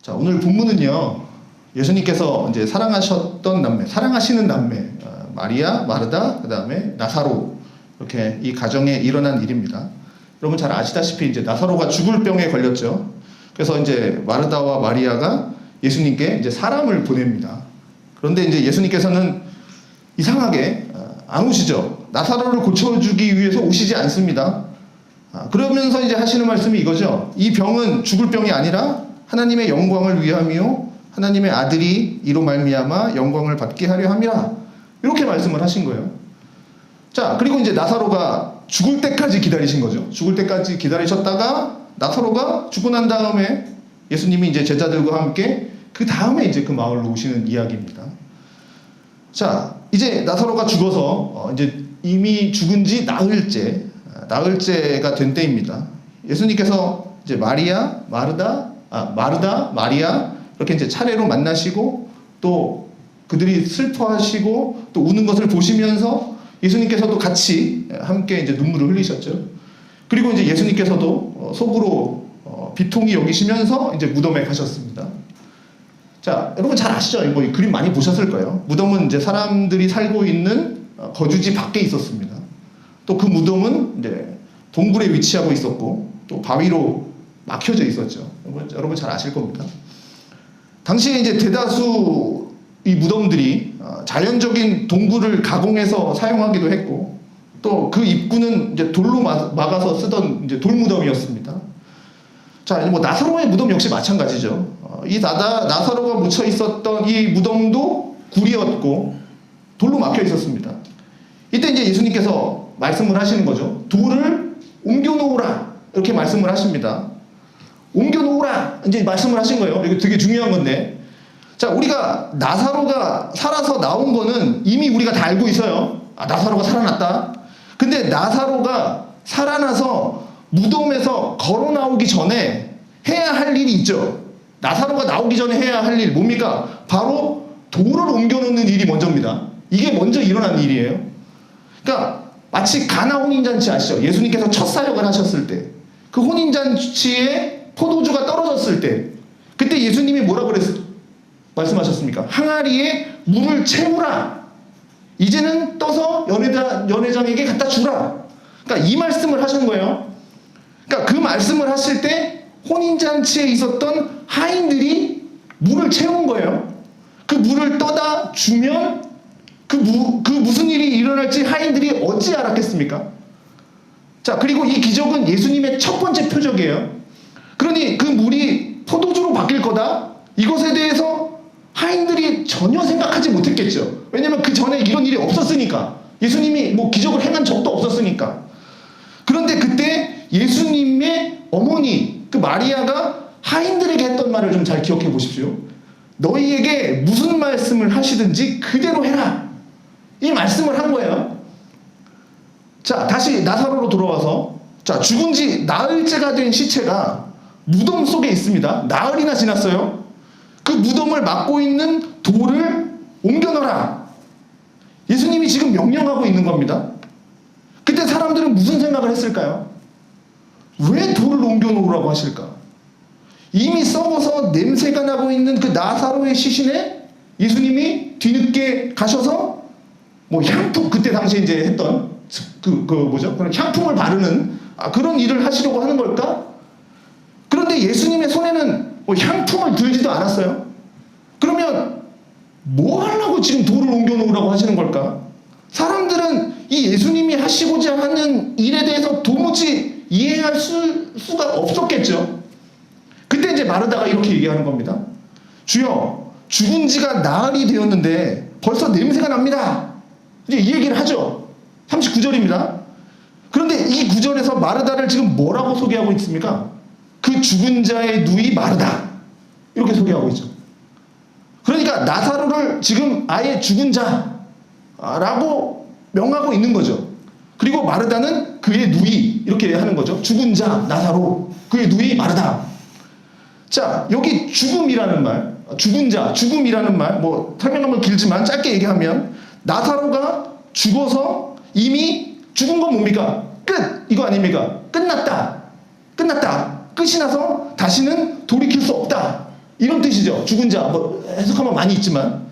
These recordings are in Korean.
자, 오늘 본문은요, 예수님께서 이제 사랑하셨던 남매, 사랑하시는 남매, 마리아, 마르다, 그 다음에 나사로, 이렇게 이 가정에 일어난 일입니다. 여러분 잘 아시다시피 이제 나사로가 죽을 병에 걸렸죠. 그래서 이제 마르다와 마리아가 예수님께 이제 사람을 보냅니다. 그런데 이제 예수님께서는 이상하게 안 오시죠. 나사로를 고쳐주기 위해서 오시지 않습니다. 그러면서 이제 하시는 말씀이 이거죠. 이 병은 죽을 병이 아니라 하나님의 영광을 위함이요 하나님의 아들이 이로 말미암아 영광을 받게 하려 함이라, 이렇게 말씀을 하신 거예요. 자, 그리고 이제 나사로가 죽을 때까지 기다리신 거죠. 죽을 때까지 기다리셨다가 나사로가 죽고 난 다음에 예수님이 이제 제자들과 함께 그 다음에 이제 그 마을로 오시는 이야기입니다. 자, 이제 나사로가 죽어서 이제 이미 죽은 지 나흘째가 된 때입니다. 예수님께서 이제 마르다, 마리아 이렇게 이제 차례로 만나시고 또 그들이 슬퍼하시고 또 우는 것을 보시면서 예수님께서도 같이 함께 이제 눈물을 흘리셨죠. 그리고 이제 예수님께서도 속으로 비통히 여기시면서 이제 무덤에 가셨습니다. 자, 여러분 잘 아시죠? 뭐 그림 많이 보셨을 거예요. 무덤은 이제 사람들이 살고 있는 거주지 밖에 있었습니다. 또 그 무덤은 이제 동굴에 위치하고 있었고 또 바위로 막혀져 있었죠. 여러분 잘 아실 겁니다. 당시에 이제 대다수 이 무덤들이 자연적인 동굴을 가공해서 사용하기도 했고 또 그 입구는 이제 돌로 막아서 쓰던 이제 돌무덤이었습니다. 자, 뭐 나사로의 무덤 역시 마찬가지죠. 이 나사로가 묻혀 있었던 이 무덤도 굴이었고 돌로 막혀 있었습니다. 이때 이제 예수님께서 말씀을 하시는 거죠. 돌을 옮겨 놓으라, 이렇게 말씀을 하십니다. 옮겨 놓으라 이제 말씀을 하신 거예요. 이거 되게 중요한 건데, 자, 우리가 나사로가 살아서 나온 거는 이미 우리가 다 알고 있어요. 나사로가 살아났다. 근데 나사로가 살아나서 무덤에서 걸어 나오기 전에 해야 할 일이 있죠. 나사로가 나오기 전에 해야 할 일 뭡니까? 바로 돌을 옮겨 놓는 일이 먼저입니다. 이게 먼저 일어난 일이에요. 그러니까 마치 가나 혼인잔치 아시죠? 예수님께서 첫 사역을 하셨을 때 그 혼인잔치에 포도주가 떨어졌을 때 그때 예수님이 뭐라고 말씀하셨습니까? 항아리에 물을 채우라. 이제는 떠서 연회장에게 갖다 주라. 그러니까 이 말씀을 하신 거예요. 그러니까 그 말씀을 하실 때 혼인잔치에 있었던 하인들이 물을 채운 거예요. 그 물을 떠다 주면 그 무슨 일이 일어날지 하인들이 어찌 알았겠습니까? 자, 그리고 이 기적은 예수님의 첫 번째 표적이에요. 그러니 그 물이 포도주로 바뀔 거다, 이것에 대해서 하인들이 전혀 생각하지 못했겠죠. 왜냐면 그 전에 이런 일이 없었으니까. 예수님이 뭐 기적을 행한 적도 없었으니까. 그런데 그때 예수님의 어머니 그 마리아가 하인들에게 했던 말을 좀 잘 기억해 보십시오. 너희에게 무슨 말씀을 하시든지 그대로 해라, 이 말씀을 한 거예요. 자, 다시 나사로로 돌아와서, 자, 죽은 지 나흘째가 된 시체가 무덤 속에 있습니다. 나흘이나 지났어요. 그 무덤을 막고 있는 돌을 옮겨 놓으라. 예수님이 지금 명령하고 있는 겁니다. 그때 사람들은 무슨 생각을 했을까요? 왜 돌을 옮겨 놓으라고 하실까? 이미 썩어서 냄새가 나고 있는 그 나사로의 시신에 예수님이 뒤늦게 가셔서 뭐 향품, 그때 당시에 이제 했던 그런 향품을 바르는 그런 일을 하시려고 하는 걸까? 그런데 예수님의 손에는 뭐 향품을 들지도 않았어요. 그러면 뭐 하려고 지금 돌을 옮겨 놓으라고 하시는 걸까? 사람들은 이 예수님이 하시고자 하는 일에 대해서 도무지 이해할 수가 없었겠죠. 그때 이제 마르다가 이렇게 얘기하는 겁니다. 주여, 죽은 지가 나흘이 되었는데 벌써 냄새가 납니다. 이제 이 얘기를 하죠. 39절입니다. 그런데 이 구절에서 마르다를 지금 뭐라고 소개하고 있습니까? 그 죽은 자의 누이 마르다, 이렇게 소개하고 있죠. 그러니까 나사로를 지금 아예 죽은 자라고 명하고 있는 거죠. 그리고 마르다는 그의 누이, 이렇게 하는 거죠. 죽은 자 나사로, 그의 누이 마르다. 자, 여기 죽음이라는 말, 죽은 자, 죽음이라는 말, 뭐 설명하면 길지만 짧게 얘기하면 나사로가 죽어서 이미 죽은 건 뭡니까? 끝! 이거 아닙니까? 끝났다. 끝이 나서 다시는 돌이킬 수 없다. 이런 뜻이죠. 죽은 자. 뭐 해석하면 많이 있지만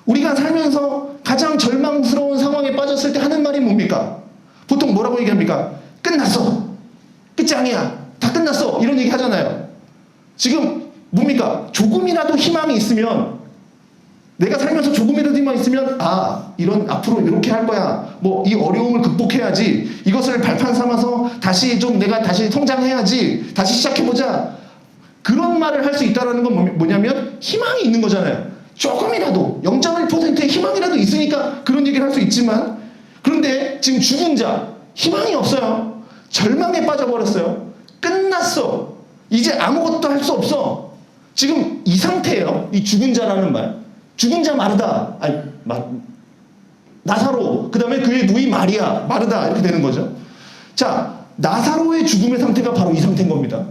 우리가 살면서 가장 절망스러운 상황에 빠졌을 때 하는 말이 뭡니까? 보통 뭐라고 얘기합니까? 끝났어. 끝장이야. 다 끝났어. 이런 얘기 하잖아요. 지금 뭡니까? 조금이라도 희망이 있으면, 내가 살면서 조금이라도 희망이 있으면, 아, 이런 앞으로 이렇게 할 거야. 뭐 이 어려움을 극복해야지. 이것을 발판 삼아서 다시 좀 내가 다시 성장해야지. 다시 시작해보자. 그런 말을 할 수 있다는 건 뭐냐면 희망이 있는 거잖아요. 조금이라도 0.1%의 희망이라도 있으니까 그런 얘기를 할 수 있지만, 그런데 지금 죽은 자, 희망이 없어요. 절망에 빠져버렸어요. 끝났어. 이제 아무것도 할 수 없어. 지금 이 상태예요. 이 죽은 자라는 말. 죽은 자 마르다. 아니, 나사로. 그 다음에 그의 누이 마리아. 마르다. 이렇게 되는 거죠. 자, 나사로의 죽음의 상태가 바로 이 상태인 겁니다.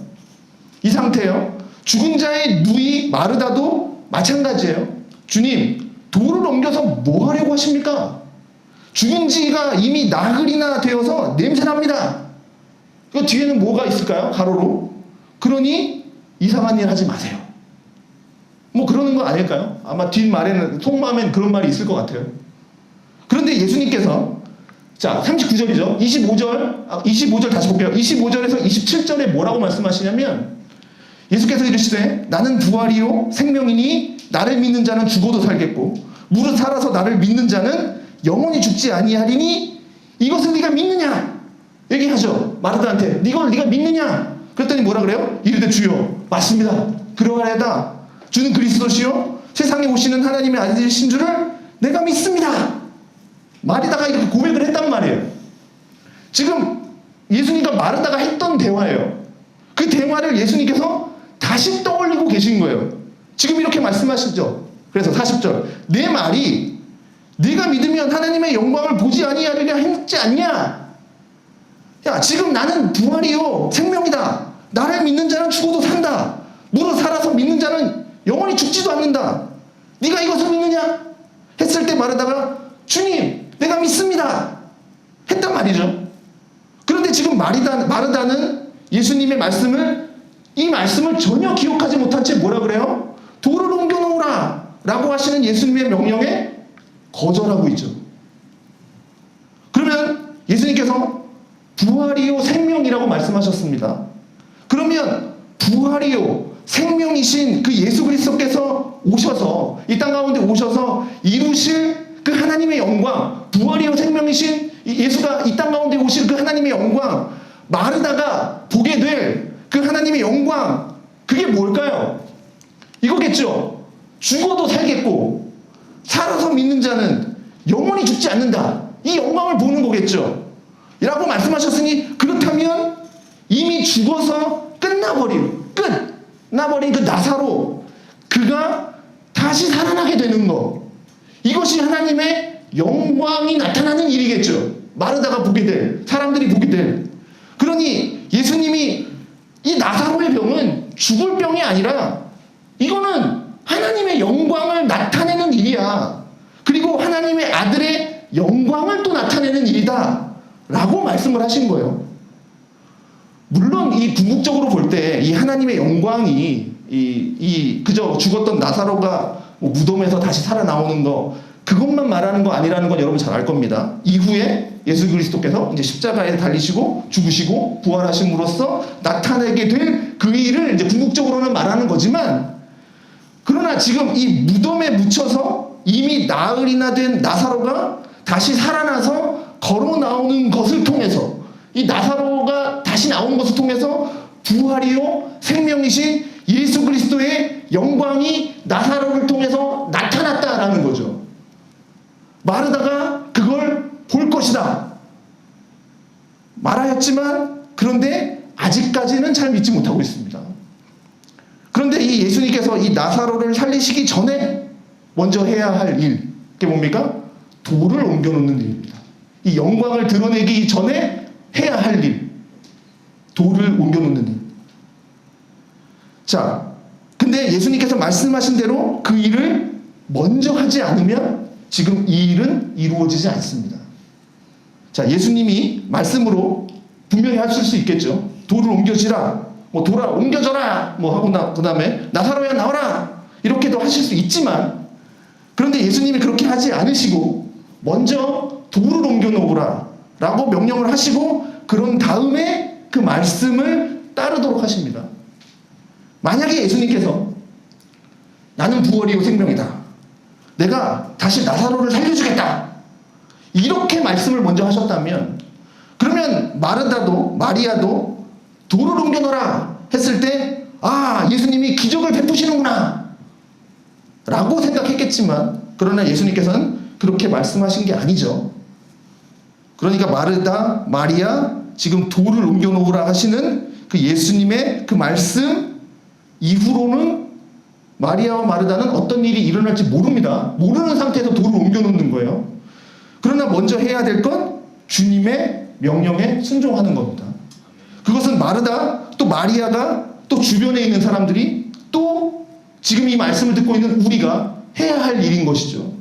이 상태예요. 죽은 자의 누이 마르다도 마찬가지예요. 주님, 돌을 옮겨서 뭐 하려고 하십니까? 죽은 지가 이미 나흘이나 되어서 냄새납니다. 그 뒤에는 뭐가 있을까요? 가로로. 그러니 이상한 일 하지 마세요. 뭐 그러는 거 아닐까요? 아마 뒷말에는, 속마음엔 그런 말이 있을 것 같아요. 그런데 예수님께서, 자, 39절이죠. 25절 다시 볼게요. 25절에서 27절에 뭐라고 말씀하시냐면, 예수께서 이르시되 나는 부활이요 생명이니 나를 믿는 자는 죽어도 살겠고 무릇 살아서 나를 믿는 자는 영원히 죽지 아니하리니 이것을 네가 믿느냐? 얘기하죠. 마르다한테. 이걸 네가 믿느냐? 그랬더니 뭐라 그래요? 이르되 주여 맞습니다. 그러하려다. 주는 그리스도시요 세상에 오시는 하나님의 아들이신 줄을 내가 믿습니다. 마르다가 이렇게 고백을 했단 말이에요. 지금 예수님과 마르다가 했던 대화예요. 그 대화를 예수님께서 다시 떠올리고 계신 거예요. 지금 이렇게 말씀하시죠. 그래서 40절. 내 말이 네가 믿으면 하나님의 영광을 보지 아니하리라 했지 않냐? 야, 지금 나는 부활이요 생명이다. 나를 믿는 자는 죽어도 산다. 무릇 살아서 믿는 자는 영원히 죽지도 않는다. 네가 이것을 믿느냐? 했을 때 마르다가 주님 내가 믿습니다 했단 말이죠. 그런데 지금 마르다는 예수님의 이 말씀을 전혀 기억하지 못한 채 뭐라 그래요? 돌을 옮겨놓으라 라고 하시는 예수님의 명령에 거절하고 있죠. 그러면 예수님께서 부활이요 생명이라고 말씀하셨습니다. 그러면 부활이요 생명이신 그 예수 그리스도께서 오셔서 이 땅 가운데 오셔서 이루실 그 하나님의 영광, 부활이요 생명이신 예수가 이 땅 가운데 오실 그 하나님의 영광, 마르다가 보게 될 그 하나님의 영광, 그게 뭘까요? 이거겠죠. 죽어도 살겠고 살아서 믿는 자는 영원히 죽지 않는다. 이 영광을 보는 거겠죠. 라고 말씀하셨으니, 그렇다면 이미 죽어서 끝나버린 그 나사로, 그가 다시 살아나게 되는 거, 이것이 하나님의 영광이 나타나는 일이겠죠. 마르다가 보게 될, 사람들이 보게 될. 그러니 예수님이 이 나사로의 병은 죽을 병이 아니라 이거는 하나님의 영광을 나타내는 일이야. 그리고 하나님의 아들의 영광을 또 나타내는 일이다 라고 말씀을 하신 거예요. 물론 이 궁극적으로 볼 때 이 하나님의 영광이 그저 죽었던 나사로가 뭐 무덤에서 다시 살아나오는 거, 그것만 말하는 거 아니라는 건 여러분 잘 알 겁니다. 이후에 예수 그리스도께서 이제 십자가에 달리시고 죽으시고 부활하심으로써 나타내게 될 그 일을 이제 궁극적으로는 말하는 거지만, 그러나 지금 이 무덤에 묻혀서 이미 나흘이나 된 나사로가 다시 살아나서 걸어 나오는 것을 통해서, 이 나사로가 다시 나오는 것을 통해서 부활이요 생명이신 예수 그리스도의 영광이 나사로를 통해서 나타났다라는 거죠. 마르다가 그걸 볼 것이다 말하였지만, 그런데 아직까지는 잘 믿지 못하고 있습니다. 그런데 이 예수님께서 이 나사로를 살리시기 전에 먼저 해야 할 일, 그게 뭡니까? 돌을 옮겨놓는 일입니다. 이 영광을 드러내기 전에 해야 할 일, 돌을 옮겨놓는 일. 자, 근데 예수님께서 말씀하신 대로 그 일을 먼저 하지 않으면 지금 이 일은 이루어지지 않습니다. 자, 예수님이 말씀으로 분명히 하실 수 있겠죠. 돌을 옮겨지라. 뭐 돌아 옮겨져라 뭐 하고 그 다음에 나사로야 나와라 이렇게도 하실 수 있지만, 그런데 예수님이 그렇게 하지 않으시고 먼저 돌을 옮겨 놓으라 라고 명령을 하시고, 그런 다음에 그 말씀을 따르도록 하십니다. 만약에 예수님께서 나는 부활이요 생명이다, 내가 다시 나사로를 살려주겠다, 이렇게 말씀을 먼저 하셨다면, 그러면 마리아도 돌을 옮겨놓으라 했을 때, 아, 예수님이 기적을 베푸시는구나 라고 생각했겠지만, 그러나 예수님께서는 그렇게 말씀하신 게 아니죠. 그러니까 마리아 지금 돌을 옮겨놓으라 하시는 그 예수님의 그 말씀 이후로는 마리아와 마르다는 어떤 일이 일어날지 모릅니다. 모르는 상태에서 돌을 옮겨놓는 거예요. 그러나 먼저 해야 될 건 주님의 명령에 순종하는 겁니다. 그것은 마르다 또 마리아가 또 주변에 있는 사람들이 또 지금 이 말씀을 듣고 있는 우리가 해야 할 일인 것이죠.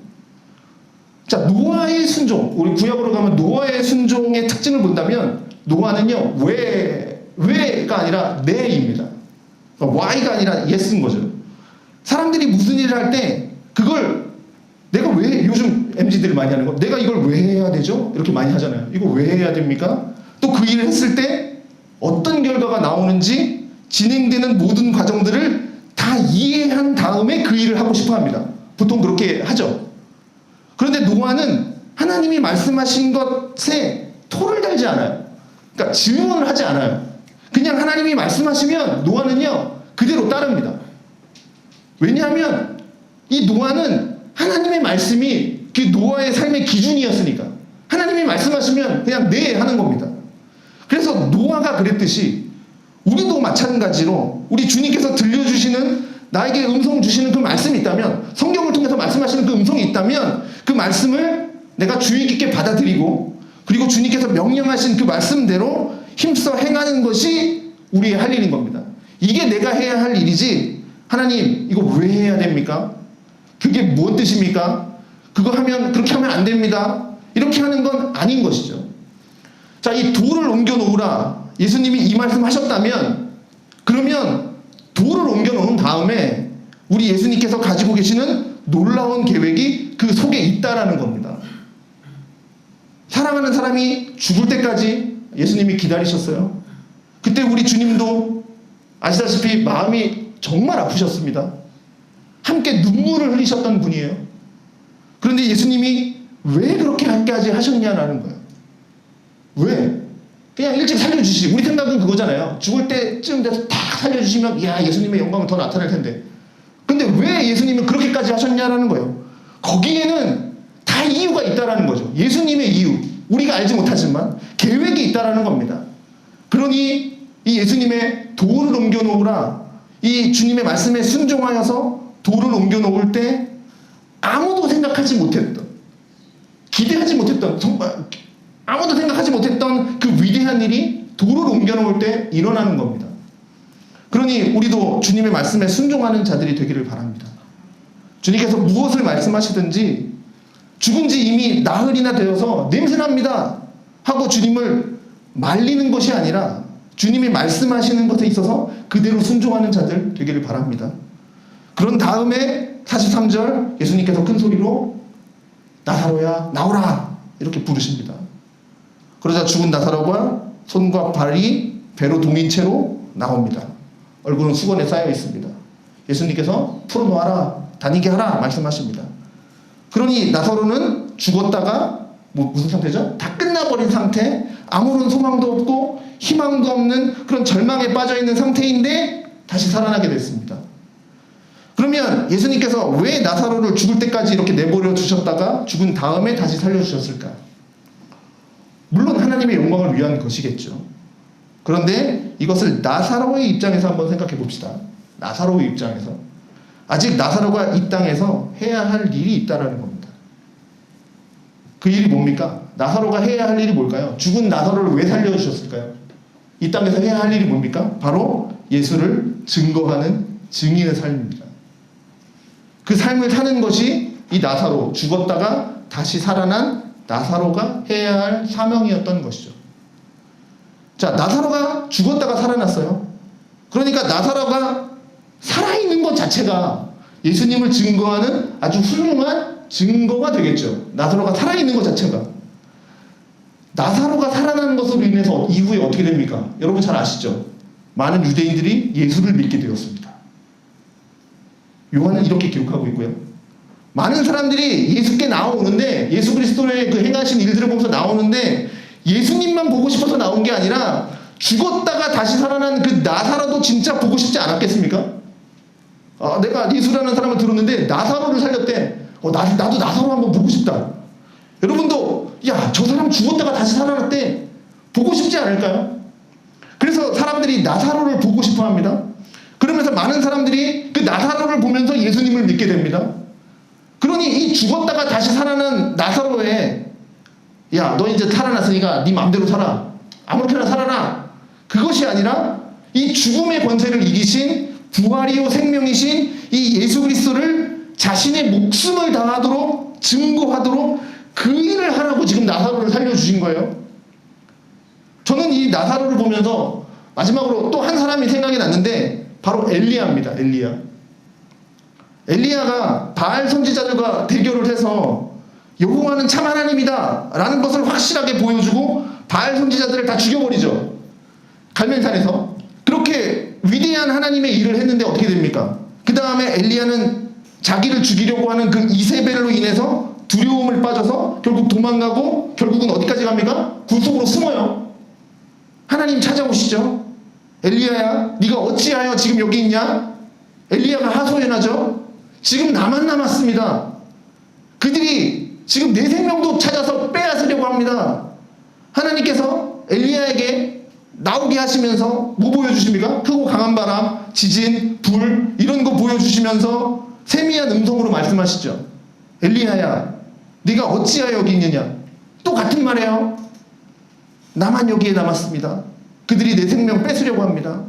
자, 노아의 순종, 우리 구약으로 가면 노아의 순종의 특징을 본다면, 노아는요 왜가 아니라 네입니다. why가 아니라 yes인 거죠. 사람들이 무슨 일을 할 때 그걸 내가 왜, 요즘 MZ들이 많이 하는 거, 내가 이걸 왜 해야 되죠? 이렇게 많이 하잖아요. 이거 왜 해야 됩니까? 또 그 일을 했을 때 어떤 결과가 나오는지 진행되는 모든 과정들을 다 이해한 다음에 그 일을 하고 싶어 합니다. 보통 그렇게 하죠. 그런데 노아는 하나님이 말씀하신 것에 토를 달지 않아요. 그러니까 질문을 하지 않아요. 그냥 하나님이 말씀하시면 노아는요 그대로 따릅니다. 왜냐하면 이 노아는 하나님의 말씀이 그 노아의 삶의 기준이었으니까, 하나님이 말씀하시면 그냥 네 하는 겁니다. 그래서 노아가 그랬듯이 우리도 마찬가지로 우리 주님께서 들려주시는, 나에게 음성 주시는 그 말씀이 있다면, 성경을 통해서 말씀하시는 그 음성이 있다면 그 말씀을 내가 주의 깊게 받아들이고, 그리고 주님께서 명령하신 그 말씀대로 힘써 행하는 것이 우리의 할 일인 겁니다. 이게 내가 해야 할 일이지, 하나님 이거 왜 해야 됩니까? 그게 뭔 뜻입니까? 그거 하면, 그렇게 하면 안 됩니다, 이렇게 하는 건 아닌 것이죠. 자, 이 돌을 옮겨 놓으라, 예수님이 이 말씀 하셨다면, 그러면 돌을 옮겨 놓은 다음에 우리 예수님께서 가지고 계시는 놀라운 계획이 그 속에 있다라는 겁니다. 사랑하는 사람이 죽을 때까지 예수님이 기다리셨어요. 그때 우리 주님도 아시다시피 마음이 정말 아프셨습니다. 함께 눈물을 흘리셨던 분이에요. 그런데 예수님이 왜 그렇게까지 하셨냐라는 거예요. 왜? 그냥 일찍 살려주시지. 우리 생각은 그거잖아요. 죽을 때쯤 돼서 딱 살려주시면 야, 예수님의 영광은 더 나타날 텐데. 근데 왜 예수님은 그렇게까지 하셨냐라는 거예요. 거기에는 다 이유가 있다라는 거죠. 예수님의 이유, 우리가 알지 못하지만 계획이 있다라는 겁니다. 그러니 이 예수님의 돌을 옮겨 놓으라, 이 주님의 말씀에 순종하여서 돌을 옮겨 놓을 때 아무도 생각하지 못했던, 기대하지 못했던, 정말 아무도 생각하지 못했던 그 위대한 일이 돌을 옮겨 놓을 때 일어나는 겁니다. 그러니 우리도 주님의 말씀에 순종하는 자들이 되기를 바랍니다. 주님께서 무엇을 말씀하시든지 죽은 지 이미 나흘이나 되어서 냄새납니다 하고 주님을 말리는 것이 아니라 주님이 말씀하시는 것에 있어서 그대로 순종하는 자들 되기를 바랍니다. 그런 다음에 43절 예수님께서 큰 소리로 나사로야 나오라 이렇게 부르십니다. 그러자 죽은 나사로가 손과 발이 배로 동인 채로 나옵니다. 얼굴은 수건에 쌓여 있습니다. 예수님께서 풀어놓아라, 다니게 하라 말씀하십니다. 그러니 나사로는 죽었다가 무슨 상태죠? 다 끝나버린 상태, 아무런 소망도 없고 희망도 없는 그런 절망에 빠져있는 상태인데 다시 살아나게 됐습니다. 그러면 예수님께서 왜 나사로를 죽을 때까지 이렇게 내버려 두셨다가 죽은 다음에 다시 살려주셨을까? 물론 하나님의 영광을 위한 것이겠죠. 그런데 이것을 나사로의 입장에서 한번 생각해 봅시다. 나사로의 입장에서. 아직 나사로가 이 땅에서 해야 할 일이 있다라는 겁니다. 그 일이 뭡니까? 나사로가 해야 할 일이 뭘까요? 죽은 나사로를 왜 살려주셨을까요? 이 땅에서 해야 할 일이 뭡니까? 바로 예수를 증거하는 증인의 삶입니다. 그 삶을 사는 것이 이 나사로, 죽었다가 다시 살아난 나사로가 해야 할 사명이었던 것이죠. 자, 나사로가 죽었다가 살아났어요. 그러니까 나사로가 살아있는 것 자체가 예수님을 증거하는 아주 훌륭한 증거가 되겠죠. 나사로가 살아있는 것 자체가. 나사로가 살아나는 것으로 인해서 이후에 어떻게 됩니까? 여러분 잘 아시죠? 많은 유대인들이 예수를 믿게 되었습니다. 요한은 이렇게 기록하고 있고요. 많은 사람들이 예수께 나오는데, 예수 그리스도의 그 행하신 일들을 보면서 나오는데, 예수님만 보고 싶어서 나온 게 아니라 죽었다가 다시 살아난 그 나사로도 진짜 보고 싶지 않았겠습니까? 내가 예수라는 사람을 들었는데 나사로를 살렸대. 나도 나사로 한번 보고 싶다. 여러분도 야, 저 사람 죽었다가 다시 살아났대. 보고 싶지 않을까요? 그래서 사람들이 나사로를 보고 싶어 합니다. 그러면서 많은 사람들이 그 나사로를 보면서 예수님을 믿게 됩니다. 그러니 이 죽었다가 다시 살아난 나사로에 야, 너 이제 살아났으니까 네 마음대로 살아. 아무렇게나 살아라. 그것이 아니라 이 죽음의 권세를 이기신 부활이요 생명이신 이 예수 그리스도를 자신의 목숨을 다하도록 증거하도록 그 일을 하라고 지금 나사로를 살려주신 거예요. 저는 이 나사로를 보면서 마지막으로 또 한 사람이 생각이 났는데 바로 엘리야입니다. 엘리야가 바알 선지자들과 대결을 해서 여호와는 참 하나님이다 라는 것을 확실하게 보여주고 바알 선지자들을 다 죽여버리죠. 갈멜산에서. 그렇게 위대한 하나님의 일을 했는데 어떻게 됩니까? 그 다음에 엘리야는 자기를 죽이려고 하는 그 이세벨로 인해서 두려움을 빠져서 결국 도망가고 결국은 어디까지 갑니까? 굴속으로 숨어요. 하나님 찾아오시죠. 엘리야야, 네가 어찌하여 지금 여기 있냐? 엘리야가 하소연하죠. 지금 나만 남았습니다. 그들이 지금 내 생명도 찾아서 빼앗으려고 합니다. 하나님께서 엘리야에게 나오게 하시면서 뭐 보여주십니까? 크고 강한 바람, 지진, 불 이런 거 보여주시면서 세미한 음성으로 말씀하시죠. 엘리야야, 네가 어찌하여 여기 있느냐? 또 같은 말이에요. 나만 여기에 남았습니다. 그들이 내 생명 뺏으려고 합니다.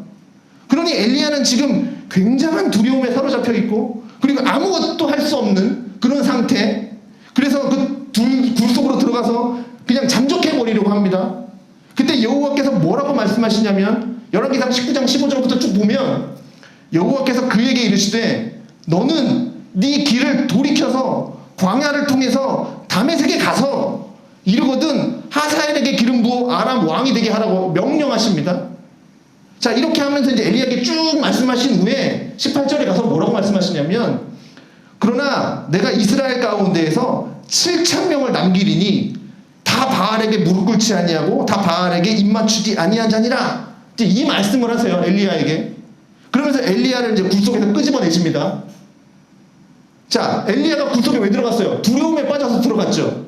그러니 엘리야는 지금 굉장한 두려움에 사로잡혀 있고 그리고 아무것도 할 수 없는 그런 상태. 그래서 그 굴속으로 들어가서 그냥 잠적해버리려고 합니다. 그때 여호와께서 뭐라고 말씀하시냐면 열왕기상 19장 15절부터 쭉 보면 여호와께서 그에게 이르시되 너는 네 길을 돌이켜서 광야를 통해서 다메섹에 가서 이르거든 하사엘에게 기름 부어 아람 왕이 되게 하라고 명령하십니다. 자, 이렇게 하면서 이제 엘리야에게 쭉 말씀하신 후에 18절에 가서 뭐라고 말씀하시냐면 그러나 내가 이스라엘 가운데에서 7,000명을 남기리니 다 바알에게 무릎 꿇지 아니하고 다 바알에게 입맞추지 아니한 자니라. 이제 이 말씀을 하세요, 엘리야에게. 그러면서 엘리야를 이제 굴속에서 끄집어내십니다. 자, 엘리야가 굴속에 왜 들어갔어요? 두려움에 빠져서 들어갔죠.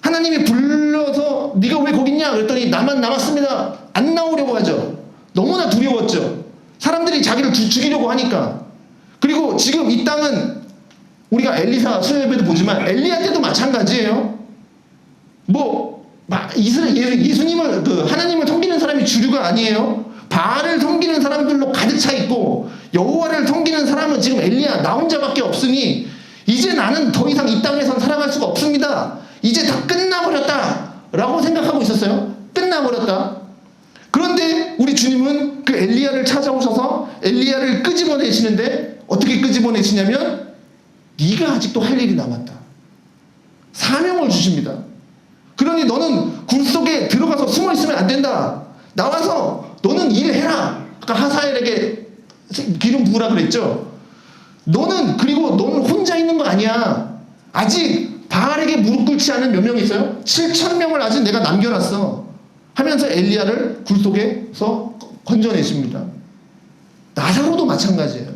하나님이 불러서 네가 왜 거기 있냐 그랬더니 나만 남았습니다. 안 나오려고 하죠. 너무나 두려웠죠. 사람들이 자기를 죽이려고 하니까. 그리고 지금 이 땅은 우리가 엘리사 수요예배도 보지만 엘리야 때도 마찬가지예요. 예수님을 하나님을 섬기는 사람이 주류가 아니에요. 바알을 섬기는 사람들로 가득 차 있고 여호와를 섬기는 사람은 지금 엘리야 나 혼자밖에 없으니 이제 나는 더 이상 이 땅에선 살아갈 수가 없습니다. 이제 다 끝나버렸다 라고 생각하고 있었어요. 끝나버렸다. 그런데 우리 주님은 그 엘리야를 찾아오셔서 엘리야를 끄집어내시는데 어떻게 끄집어내시냐면 네가 아직도 할 일이 남았다. 사명을 주십니다. 그러니 너는 굴속에 들어가서 숨어 있으면 안 된다. 나와서 너는 일해라. 아까 하사엘에게 기름 부으라 그랬죠. 그리고 너는 혼자 있는 거 아니야. 아직 바알에게 무릎 꿇지 않은 몇 명이 있어요? 7,000명을 아직 내가 남겨놨어. 하면서 엘리야를 굴속에서 건져내십니다. 나사로도 마찬가지예요.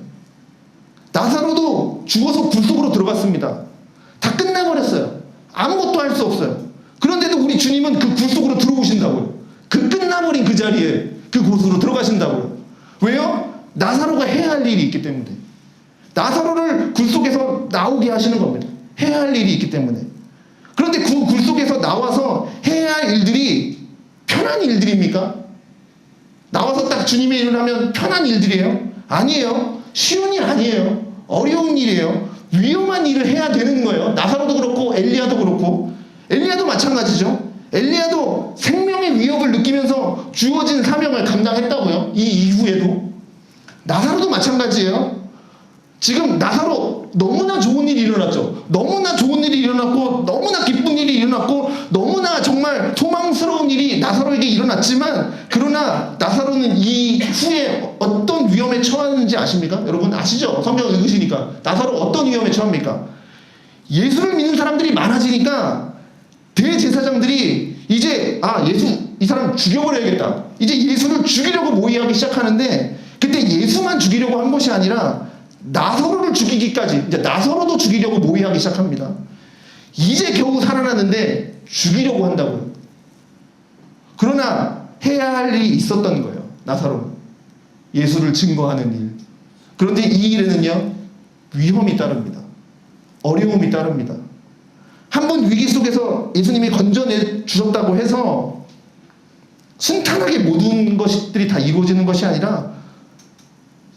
나사로도 죽어서 굴속으로 들어갔습니다. 다 끝나버렸어요. 아무것도 할 수 없어요. 그런데도 우리 주님은 그 굴속으로 들어오신다고요. 그 끝나버린 그 자리에 그곳으로 들어가신다고요. 왜요? 나사로가 해야 할 일이 있기 때문에. 나사로를 굴속에서 나오게 하시는 겁니다. 해야 할 일이 있기 때문에. 그런데 그 굴속에서 나와서 해야 할 일들이 편한 일들입니까? 나와서 딱 주님의 일을 하면 편한 일들이에요? 아니에요. 쉬운 일 아니에요. 어려운 일이에요. 위험한 일을 해야 되는 거예요. 나사로도 그렇고 엘리야도 그렇고. 엘리야도 마찬가지죠. 엘리야도 생명의 위협을 느끼면서 주어진 사명을 감당했다고요. 이 이후에도. 나사로도 마찬가지예요. 지금 나사로 너무나 좋은 일이 일어났죠. 너무나 좋은 일이 일어났고 너무나 기쁜 일이 일어났고 너무나 정말 소망스러운 일이 나사로에게 일어났지만, 그러나 나사로는 이 후에 어떤 위험에 처하는지 아십니까? 여러분 아시죠? 성경 읽으시니까. 나사로 어떤 위험에 처합니까? 예수를 믿는 사람들이 많아지니까 대제사장들이 이제 예수 이 사람 죽여버려야겠다. 이제 예수를 죽이려고 모의하기 시작하는데, 그때 예수만 죽이려고 한 것이 아니라 나사로를 죽이기까지, 이제 나사로도 죽이려고 모의하기 시작합니다. 이제 겨우 살아났는데 죽이려고 한다고요. 그러나 해야 할 일이 있었던 거예요. 나사로는 예수를 증거하는 일. 그런데 이 일에는요, 위험이 따릅니다. 어려움이 따릅니다. 한 번 위기 속에서 예수님이 건져내 주셨다고 해서 순탄하게 모든 것들이 다 이루어지는 것이 아니라,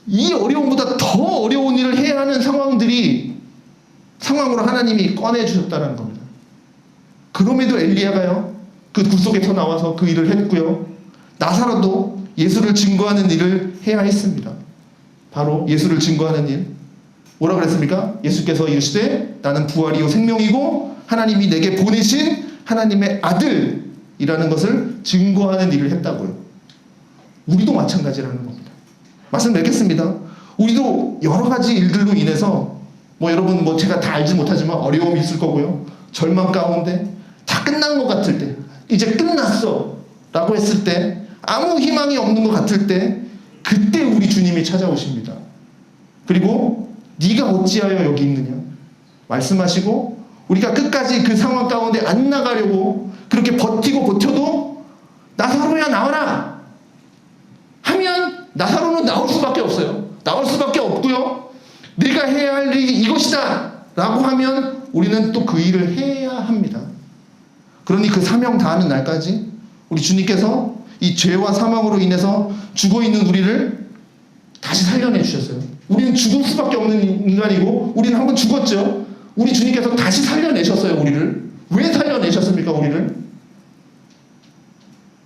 이 어려움보다 더 어려운 일을 해야 하는 상황으로 하나님이 꺼내주셨다는 겁니다. 그럼에도 엘리야가요, 그 굴속에서 나와서 그 일을 했고요. 나사로도 예수를 증거하는 일을 해야 했습니다. 바로 예수를 증거하는 일. 뭐라 그랬습니까? 예수께서 이르시되 나는 부활이요 생명이고 하나님이 내게 보내신 하나님의 아들이라는 것을 증거하는 일을 했다고요. 우리도 마찬가지라는 겁니다. 말씀 맺겠습니다. 우리도 여러 가지 일들로 인해서 여러분 제가 다 알지 못하지만 어려움이 있을 거고요. 절망 가운데 다 끝난 것 같을 때, 이제 끝났어 라고 했을 때, 아무 희망이 없는 것 같을 때, 그때 우리 주님이 찾아오십니다. 그리고 네가 어찌하여 여기 있느냐 말씀하시고, 우리가 끝까지 그 상황 가운데 안 나가려고 그렇게 버티고 버텨도 나사로야 나와라 하면 나사로는 나올 수밖에 없어요. 나올 수밖에 없고요. 내가 해야 할 일이 이것이다 라고 하면 우리는 또 그 일을 해야 합니다. 그러니 그 사명 다하는 날까지 우리 주님께서 이 죄와 사망으로 인해서 죽어있는 우리를 다시 살려내 주셨어요. 우리는 죽을 수밖에 없는 인간이고 우리는 한번 죽었죠. 우리 주님께서 다시 살려내셨어요. 우리를. 왜 살려내셨습니까? 우리를.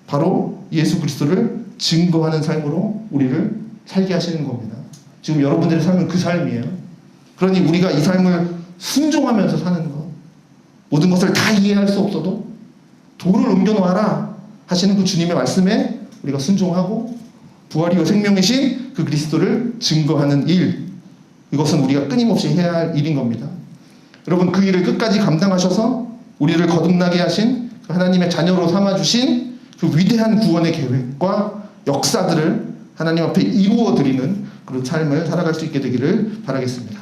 바로 예수 그리스도를 증거하는 삶으로 우리를 살게 하시는 겁니다. 지금 여러분들의 삶은 그 삶이에요. 그러니 우리가 이 삶을 순종하면서 사는 것, 모든 것을 다 이해할 수 없어도 돌을 옮겨놓아라 하시는 그 주님의 말씀에 우리가 순종하고 부활이요 생명이신 그 그리스도를 증거하는 일, 이것은 우리가 끊임없이 해야 할 일인 겁니다. 여러분, 그 일을 끝까지 감당하셔서 우리를 거듭나게 하신 그 하나님의 자녀로 삼아주신 그 위대한 구원의 계획과 역사들을 하나님 앞에 이루어드리는 그런 삶을 살아갈 수 있게 되기를 바라겠습니다.